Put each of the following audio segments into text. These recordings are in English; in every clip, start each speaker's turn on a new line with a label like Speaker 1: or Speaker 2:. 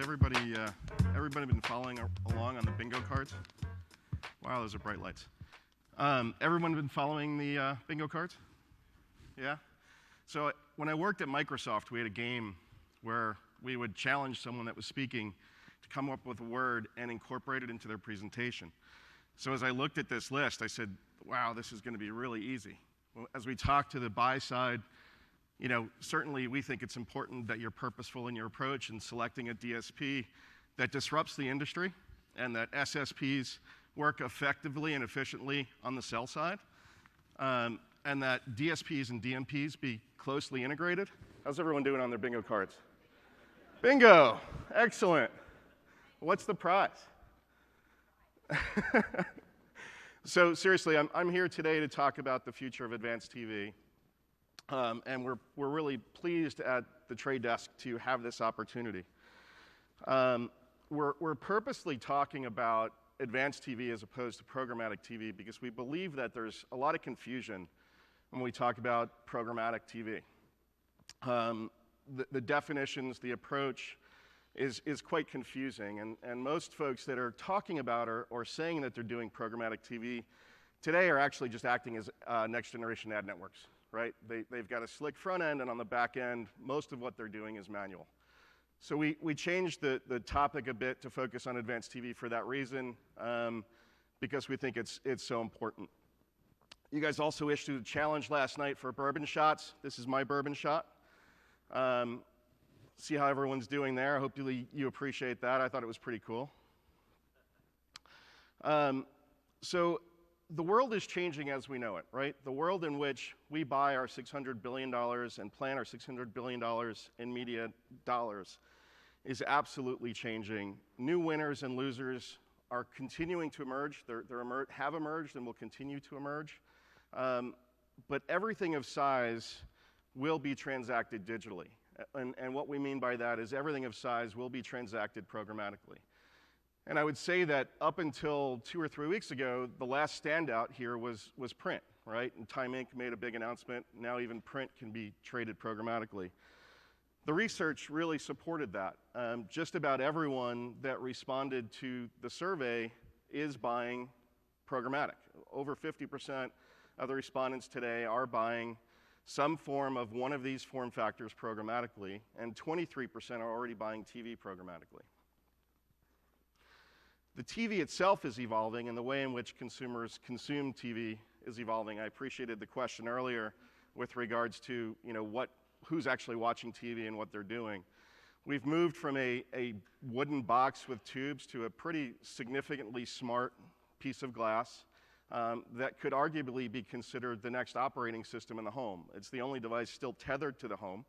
Speaker 1: everybody been following along on the bingo cards? Wow, those are bright lights. Everyone been following the bingo cards? Yeah? So when I worked at Microsoft, we had a game where we would challenge someone that was speaking to come up with a word and incorporate it into their presentation. So as I looked at this list, I said, wow, this is going to be really easy. Well, as we talked to the buy side, certainly we think it's important that you're purposeful in your approach in selecting a DSP that disrupts the industry and that SSPs work effectively and efficiently on the sell side, and that DSPs and DMPs be closely integrated. How's everyone doing on their bingo cards? Bingo! Excellent. What's the prize? So seriously, I'm here today to talk about the future of advanced TV. And we're really pleased at the Trade Desk to have this opportunity. We're purposely talking about advanced TV as opposed to programmatic TV because we believe that there's a lot of confusion when we talk about programmatic TV. The definitions, the approach is quite confusing, and most folks that are talking about or saying that they're doing programmatic TV today are actually just acting as next generation ad networks. Right? They've got a slick front end, and on the back end, most of what they're doing is manual. So we changed the topic a bit to focus on advanced TV for that reason, because we think it's so important. You guys also issued a challenge last night for bourbon shots. This is my bourbon shot. See how everyone's doing there. Hopefully you appreciate that. I thought it was pretty cool. So the world is changing as we know it, right? The world in which we buy our $600 billion and plan our $600 billion in media dollars is absolutely changing. New winners and losers are continuing to emerge. They have emerged and will continue to emerge. But everything of size will be transacted digitally. And what we mean by that is everything of size will be transacted programmatically. And I would say that up until 2 or 3 weeks ago, the last standout here was print, right? And Time Inc. made a big announcement. Now even print can be traded programmatically. The research really supported that. Just about everyone that responded to the survey is buying programmatic. Over 50% of the respondents today are buying some form of one of these form factors programmatically, and 23% are already buying TV programmatically. The TV itself is evolving, and the way in which consumers consume TV is evolving. I appreciated the question earlier with regards to who's actually watching TV and what they're doing. We've moved from a wooden box with tubes to a pretty significantly smart piece of glass that could arguably be considered the next operating system in the home. It's the only device still tethered to the home.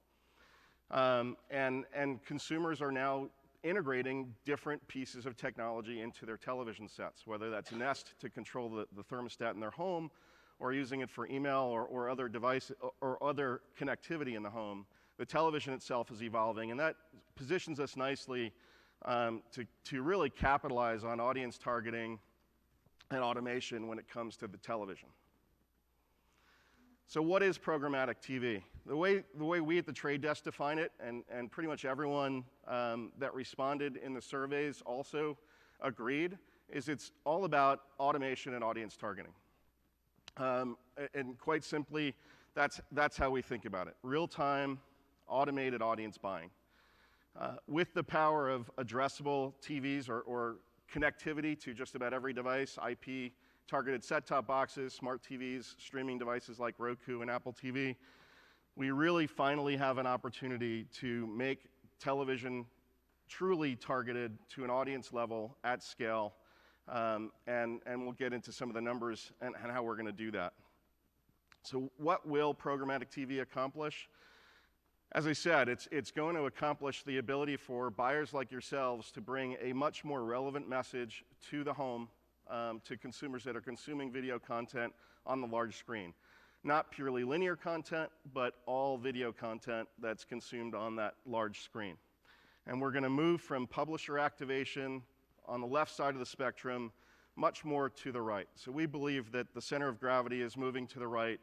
Speaker 1: And consumers are now integrating different pieces of technology into their television sets, whether that's Nest to control the thermostat in their home, or using it for email or other device or other connectivity in the home. The television itself is evolving, and that positions us nicely to really capitalize on audience targeting and automation when it comes to the television. So what is programmatic TV? The way we at the Trade Desk define it, and pretty much everyone that responded in the surveys also agreed, is it's all about automation and audience targeting. And quite simply, that's how we think about it. Real-time, automated audience buying. With the power of addressable TVs or connectivity to just about every device, IP, targeted set-top boxes, smart TVs, streaming devices like Roku and Apple TV, we really finally have an opportunity to make television truly targeted to an audience level at scale, and we'll get into some of the numbers and how we're going to do that. So what will programmatic TV accomplish? As I said, it's going to accomplish the ability for buyers like yourselves to bring a much more relevant message to the home, to consumers that are consuming video content on the large screen. Not purely linear content, but all video content that's consumed on that large screen. And we're going to move from publisher activation on the left side of the spectrum much more to the right. So we believe that the center of gravity is moving to the right.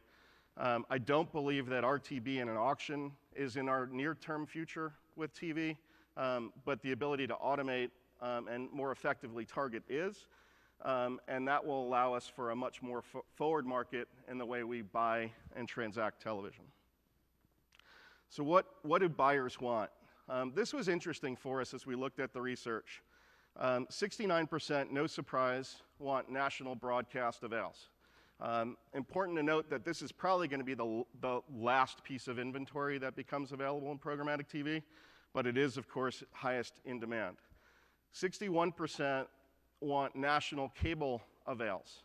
Speaker 1: I don't believe that RTB in an auction is in our near-term future with TV. but the ability to automate and more effectively target is. And that will allow us for a much more forward market in the way we buy and transact television. So what do buyers want? This was interesting for us as we looked at the research. 69%, no surprise, want national broadcast avails. Important to note that this is probably going to be the last piece of inventory that becomes available in programmatic TV, but it is, of course, highest in demand. 61% want national cable avails.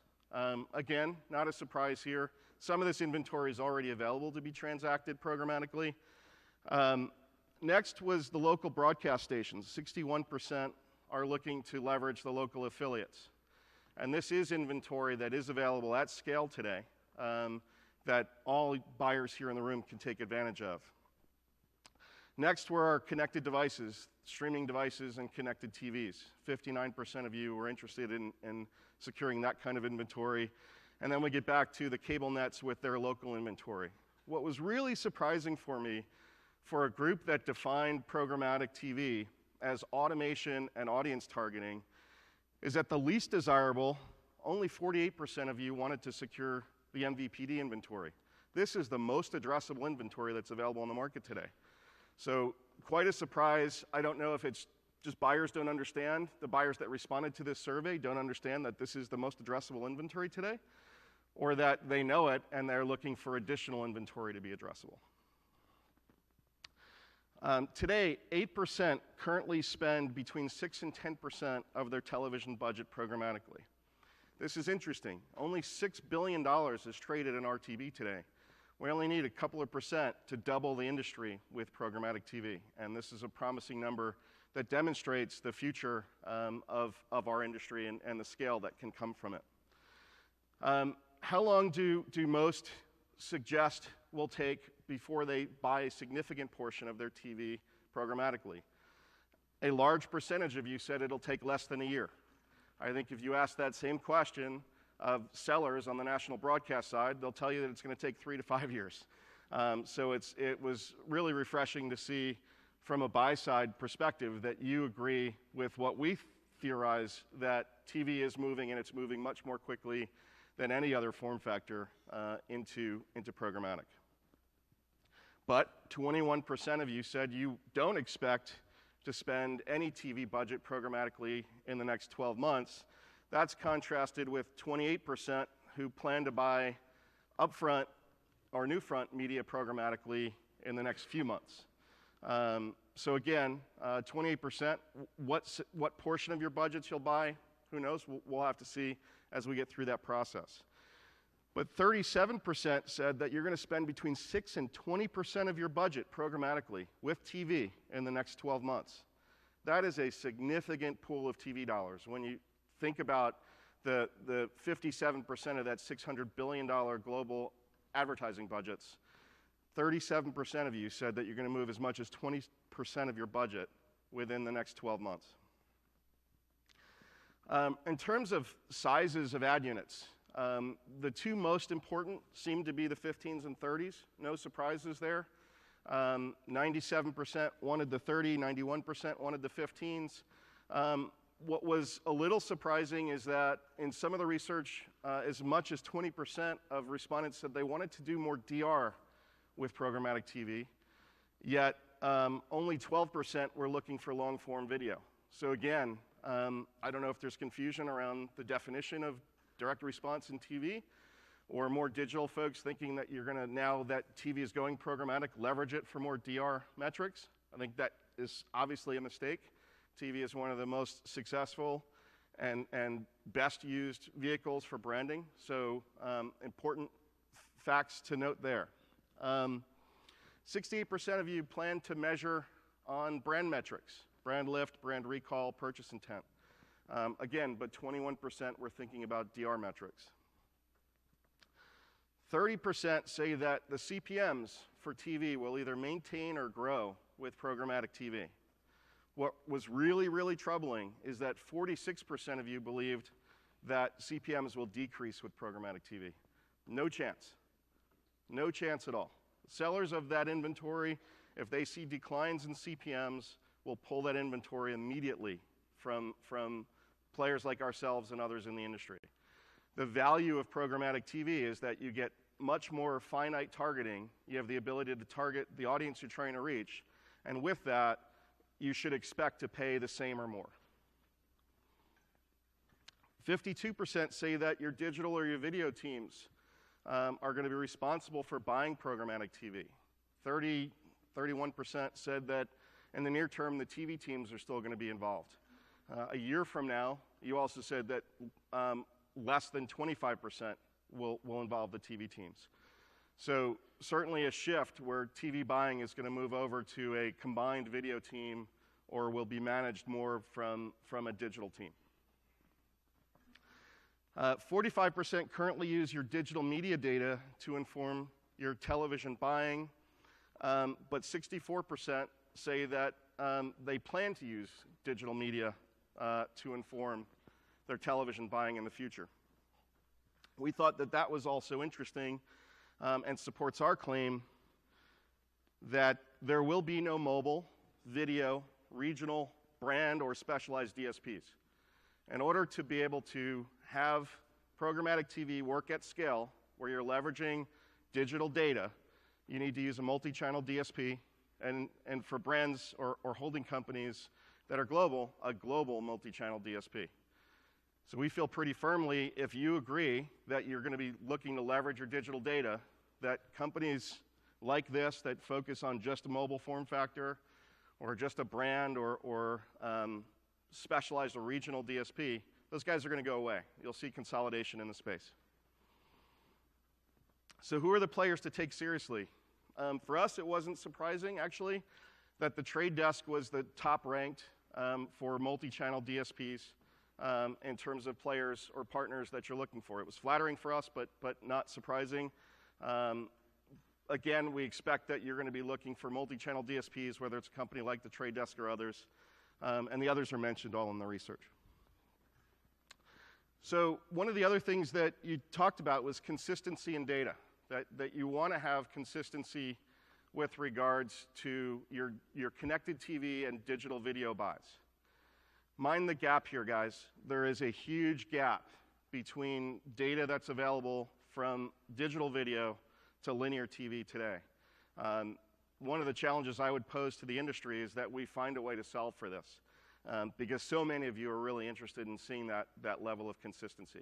Speaker 1: Again, not a surprise here. Some of this inventory is already available to be transacted programmatically. Next was the local broadcast stations. 61% are looking to leverage the local affiliates. And this is inventory that is available at scale today that all buyers here in the room can take advantage of. Next were our connected devices, streaming devices and connected TVs. 59% of you were interested in securing that kind of inventory. And then we get back to the cable nets with their local inventory. What was really surprising for me, for a group that defined programmatic TV as automation and audience targeting, is that the least desirable, only 48% of you wanted to secure the MVPD inventory. This is the most addressable inventory that's available on the market today. So quite a surprise. I don't know if it's just buyers don't understand, the buyers that responded to this survey don't understand that this is the most addressable inventory today, or that they know it and they're looking for additional inventory to be addressable. Today, 8% currently spend between 6 and 10% of their television budget programmatically. This is interesting. Only $6 billion is traded in RTB today. We only need a couple of percent to double the industry with programmatic TV. And this is a promising number that demonstrates the future of our industry and the scale that can come from it. How long do most suggest will take before they buy a significant portion of their TV programmatically? A large percentage of you said it'll take less than a year. I think if you ask that same question of sellers on the national broadcast side, they'll tell you that it's going to take 3 to 5 years. So it was really refreshing to see from a buy-side perspective that you agree with what we theorize, that TV is moving, and it's moving much more quickly than any other form factor into programmatic. But 21% of you said you don't expect to spend any TV budget programmatically in the next 12 months. That's contrasted with 28% who plan to buy upfront or newfront media programmatically in the next few months. So again, 28%, what portion of your budgets you'll buy, who knows? We'll have to see as we get through that process. But 37% said that you're going to spend between 6 and 20% of your budget programmatically with TV in the next 12 months. That is a significant pool of TV dollars. When you think about the 57% of that $600 billion global advertising budgets, 37% of you said that you're going to move as much as 20% of your budget within the next 12 months. In terms of sizes of ad units, the two most important seem to be the 15s and 30s. No surprises there. 97% wanted the 30, 91% wanted the 15s. What was a little surprising is that in some of the research, as much as 20% of respondents said they wanted to do more DR with programmatic TV, yet only 12% were looking for long-form video. So again, I don't know if there's confusion around the definition of direct response in TV, or more digital folks thinking that you're going to, now that TV is going programmatic, leverage it for more DR metrics. I think that is obviously a mistake. TV is one of the most successful and best used vehicles for branding, so important facts to note there. 68% of you plan to measure on brand metrics, brand lift, brand recall, purchase intent. Again, but 21% were thinking about DR metrics. 30% say that the CPMs for TV will either maintain or grow with programmatic TV. What was really, really troubling is that 46% of you believed that CPMs will decrease with programmatic TV. No chance. No chance at all. Sellers of that inventory, if they see declines in CPMs, will pull that inventory immediately from players like ourselves and others in the industry. The value of programmatic TV is that you get much more finite targeting. You have the ability to target the audience you're trying to reach, and with that, you should expect to pay the same or more. 52% say that your digital or your video teams are going to be responsible for buying programmatic TV. 31% said that in the near term, the TV teams are still going to be involved. A year from now, you also said that less than 25% will involve the TV teams. So certainly a shift where TV buying is going to move over to a combined video team or will be managed more from a digital team. 45% currently use your digital media data to inform your television buying, but 64% say that they plan to use digital media to inform their television buying in the future. We thought that that was also interesting and supports our claim that there will be no mobile, video, regional, brand, or specialized DSPs. In order to be able to have programmatic TV work at scale, where you're leveraging digital data, you need to use a multi-channel DSP, and for brands or holding companies that are global, a global multi-channel DSP. So we feel pretty firmly, if you agree that you're going to be looking to leverage your digital data, that companies like this that focus on just a mobile form factor or just a brand or specialized or regional DSP, those guys are going to go away. You'll see consolidation in the space. So who are the players to take seriously? For us, it wasn't surprising, actually, that the Trade Desk was the top ranked for multi-channel DSPs in terms of players or partners that you're looking for. It was flattering for us, but not surprising. Again, we expect that you're going to be looking for multi-channel DSPs, whether it's a company like the Trade Desk or others, and the others are mentioned all in the research. So one of the other things that you talked about was consistency in data, that you want to have consistency with regards to your connected TV and digital video buys. Mind the gap here, guys. There is a huge gap between data that's available from digital video to linear TV today. One of the challenges I would pose to the industry is that we find a way to solve for this, because so many of you are really interested in seeing that level of consistency.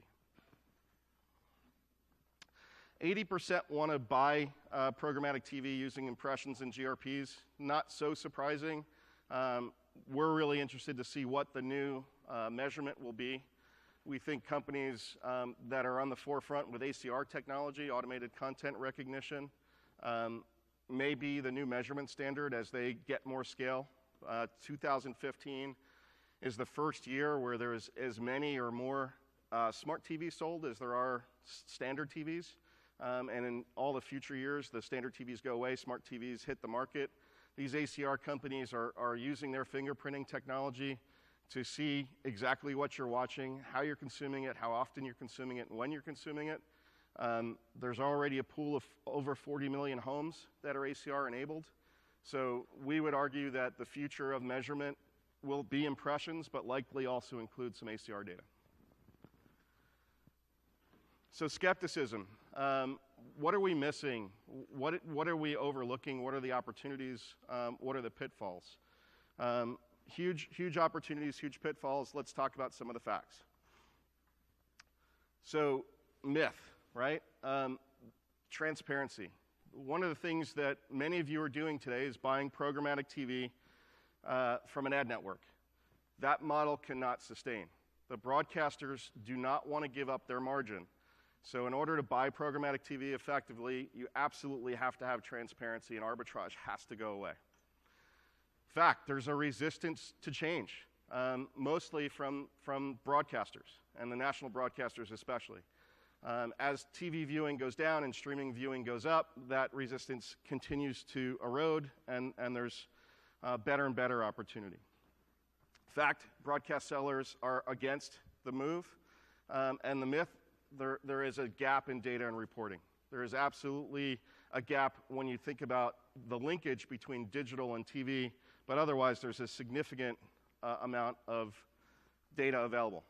Speaker 1: 80% want to buy programmatic TV using impressions and GRPs. Not so surprising. We're really interested to see what the new measurement will be. We think companies that are on the forefront with ACR technology, automated content recognition, may be the new measurement standard as they get more scale. 2015 is the first year where there's as many or more smart TVs sold as there are standard TVs. And in all the future years, the standard TVs go away, smart TVs hit the market. These ACR companies are using their fingerprinting technology to see exactly what you're watching, how you're consuming it, how often you're consuming it, and when you're consuming it. There's already a pool of over 40 million homes that are ACR enabled. So we would argue that the future of measurement will be impressions, but likely also include some ACR data. So skepticism. What are we missing? What are we overlooking? What are the opportunities? What are the pitfalls? Huge opportunities, huge pitfalls. Let's talk about some of the facts. So myth, right? Transparency. One of the things that many of you are doing today is buying programmatic TV from an ad network. That model cannot sustain. The broadcasters do not want to give up their margin. So in order to buy programmatic TV effectively, you absolutely have to have transparency, and arbitrage has to go away. In fact, there's a resistance to change, mostly from broadcasters, and the national broadcasters especially. As TV viewing goes down and streaming viewing goes up, that resistance continues to erode, and there's better and better opportunity. In fact, broadcast sellers are against the move, and the myth, there is a gap in data and reporting. There is absolutely a gap when you think about the linkage between digital and TV, but otherwise there's a significant amount of data available.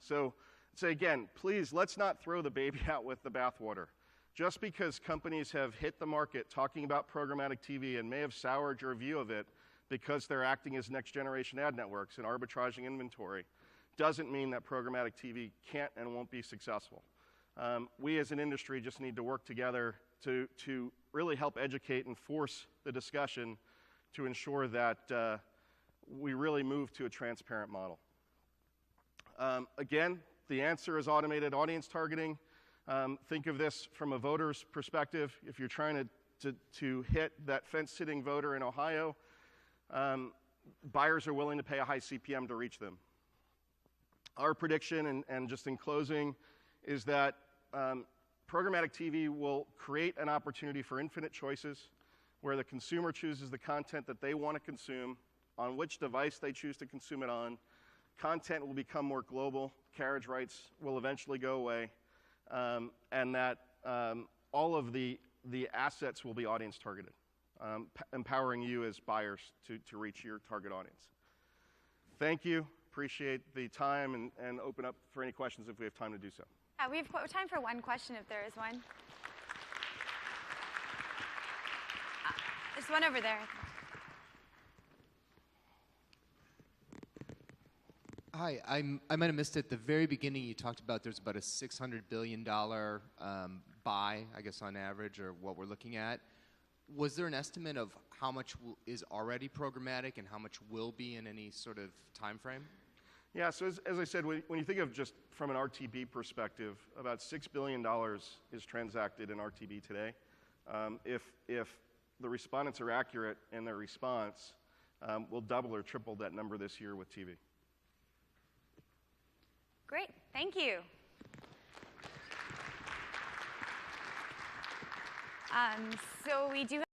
Speaker 1: So again, please, let's not throw the baby out with the bathwater. Just because companies have hit the market talking about programmatic TV and may have soured your view of it because they're acting as next generation ad networks and arbitraging inventory, doesn't mean that programmatic TV can't and won't be successful. We as an industry just need to work together to really help educate and force the discussion to ensure that we really move to a transparent model. Again, the answer is automated audience targeting. Think of this from a voter's perspective. If you're trying to hit that fence-sitting voter in Ohio, buyers are willing to pay a high CPM to reach them. Our prediction, and just in closing, is that programmatic TV will create an opportunity for infinite choices where the consumer chooses the content that they want to consume, on which device they choose to consume it on. Content will become more global, carriage rights will eventually go away, and that all of the assets will be audience targeted, empowering you as buyers to reach your target audience. Thank you. Appreciate the time and open up for any questions if we have time to do so.
Speaker 2: Yeah, we have time for one question if there is one. There's one over there.
Speaker 3: Hi, I might have missed it. At the very beginning, you talked about there's about a $600 billion buy, I guess, on average, or what we're looking at. Was there an estimate of how much is already programmatic and how much will be in any sort of time frame?
Speaker 1: Yeah, so as I said, when you think of just from an RTB perspective, about $6 billion is transacted in RTB today. If the respondents are accurate in their response, we'll double or triple that number this year with TV.
Speaker 2: Great, thank you. So we do